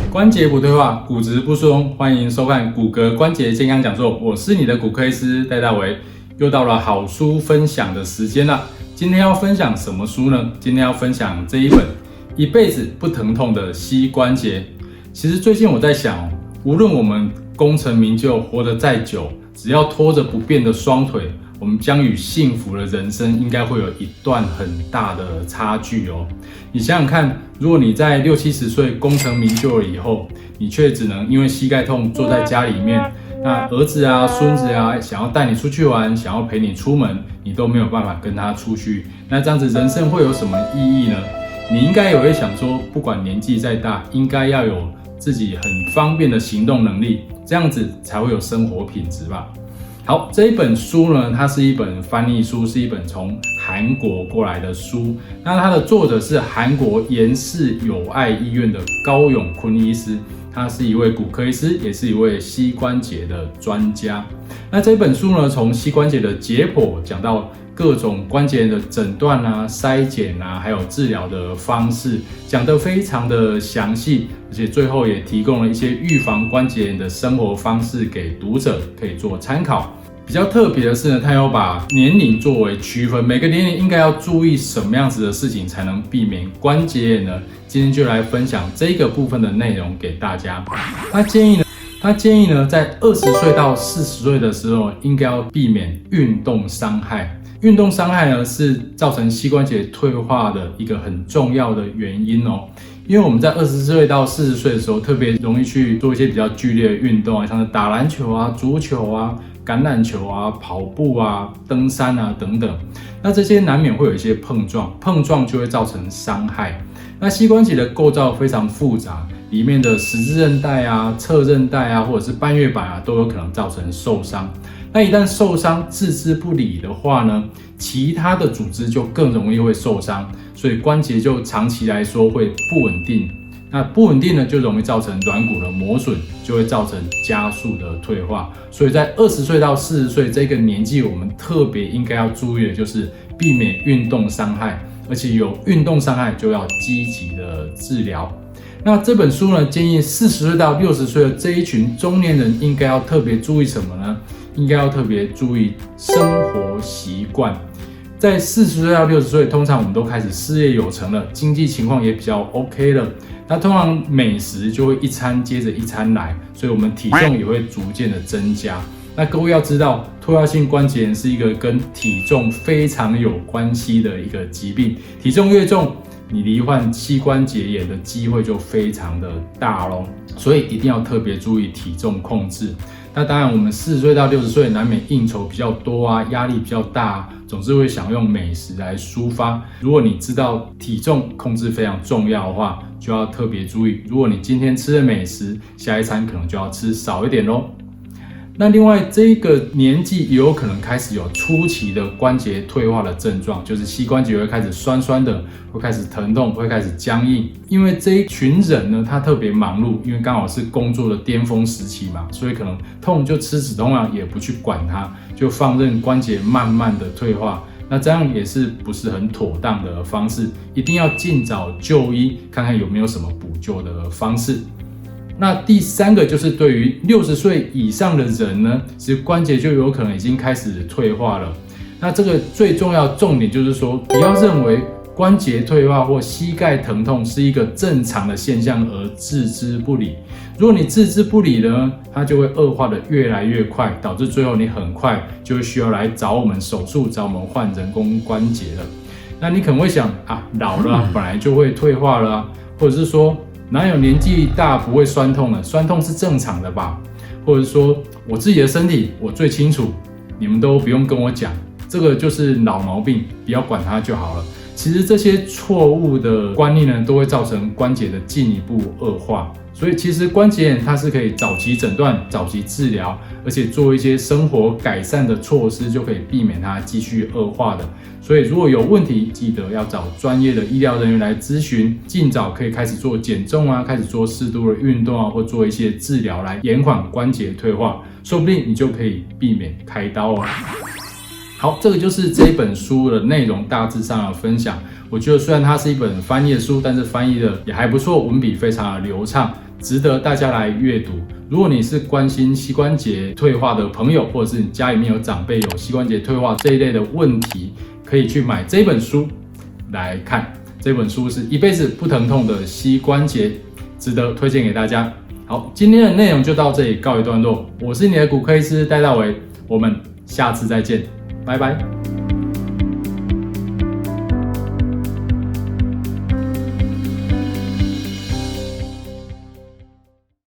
关节不退化，骨质不松，欢迎收看骨骼关节健康讲座。我是你的骨科医师戴大为，又到了好书分享的时间了。今天要分享什么书呢？今天要分享这一本《一辈子不疼痛的膝关节》。其实最近我在想，无论我们功成名就，活得再久，只要拖着不变的双腿，我们将与幸福的人生应该会有一段很大的差距哦。你想想看，如果你在60、70岁功成名就了以后，你却只能因为膝盖痛坐在家里面，那儿子啊、孙子啊想要带你出去玩，想要陪你出门，你都没有办法跟他出去，那这样子人生会有什么意义呢？你应该也会想说，不管年纪再大，应该要有自己很方便的行动能力，这样子才会有生活品质吧。好，这一本书呢，它是一本翻译书，是一本从韩国过来的书。那它的作者是韩国延世友爱医院的高永坤医师，他是一位骨科医师，也是一位膝关节的专家。那这本书呢，从膝关节的解剖讲到各种关节炎的诊断啊、筛检啊，还有治疗的方式，讲得非常的详细，而且最后也提供了一些预防关节炎的生活方式给读者可以做参考。比较特别的是呢，它有把年龄作为区分，每个年龄应该要注意什么样子的事情才能避免关节炎呢？今天就来分享这个部分的内容给大家。他建议呢，在20岁到40岁的时候，应该要避免运动伤害。运动伤害呢，是造成膝关节退化的一个很重要的原因哦。因为我们在20岁到40岁的时候，特别容易去做一些比较剧烈的运动啊，像是打篮球啊、足球啊、橄榄球啊、跑步啊、登山啊等等。那这些难免会有一些碰撞就会造成伤害。那膝关节的构造非常复杂，里面的十字韧带啊、侧韧带啊，或者是半月板啊，都有可能造成受伤。那一旦受伤置之不理的话呢，其他的组织就更容易会受伤，所以关节就长期来说会不稳定。那不稳定呢，就容易造成软骨的磨损，就会造成加速的退化。所以在20岁到40岁这个年纪，我们特别应该要注意的就是避免运动伤害，而且有运动伤害就要积极的治疗。那这本书呢，建议40岁到60岁的这一群中年人应该要特别注意什么呢？应该要特别注意生活习惯。在40岁到60岁，通常我们都开始事业有成了，经济情况也比较 OK 了。那通常美食就会一餐接着一餐来，所以我们体重也会逐渐的增加。那各位要知道，退化性关节炎是一个跟体重非常有关系的一个疾病，体重越重，你罹患膝关节炎的机会就非常的大咯，所以一定要特别注意体重控制。那当然，我们40岁到60岁难免应酬比较多啊，压力比较大啊，总是会想用美食来抒发。如果你知道体重控制非常重要的话，就要特别注意。如果你今天吃的美食，下一餐可能就要吃少一点咯。那另外，这个年纪也有可能开始有初期的关节退化的症状，就是膝关节会开始酸酸的，会开始疼痛，会开始僵硬。因为这一群人呢，他特别忙碌，因为刚好是工作的巅峰时期嘛，所以可能痛就吃止痛药，也不去管它，就放任关节慢慢的退化。那这样也是不是很妥当的方式，一定要尽早就医，看看有没有什么补救的方式。那第三个就是对于60岁以上的人呢，其实关节就有可能已经开始退化了。那这个最重要的重点就是说，不要认为关节退化或膝盖疼痛是一个正常的现象而置之不理。如果你置之不理呢，它就会恶化的越来越快，导致最后你很快就会需要来找我们手术，找我们换人工关节了。那你可能会想啊，老了啊，本来就会退化了啊，或者是说哪有年纪大不会酸痛呢？酸痛是正常的吧？或者说我自己的身体我最清楚，你们都不用跟我讲，这个就是老毛病，不要管它就好了。其实这些错误的观念呢，都会造成关节的进一步恶化。所以其实关节炎它是可以早期诊断、早期治疗，而且做一些生活改善的措施，就可以避免它继续恶化的。所以如果有问题，记得要找专业的医疗人员来咨询，尽早可以开始做减重啊，开始做适度的运动啊，或做一些治疗来延缓关节退化，说不定你就可以避免开刀哦。好，这个就是这本书的内容大致上的分享。我觉得虽然它是一本翻译的书，但是翻译的也还不错，文笔非常的流畅，值得大家来阅读。如果你是关心膝关节退化的朋友，或者是你家里面有长辈有膝关节退化这一类的问题，可以去买这本书来看。这本书是一辈子不疼痛的膝关节，值得推荐给大家。好，今天的内容就到这里告一段落。我是你的骨科医师戴大为，我们下次再见，拜拜。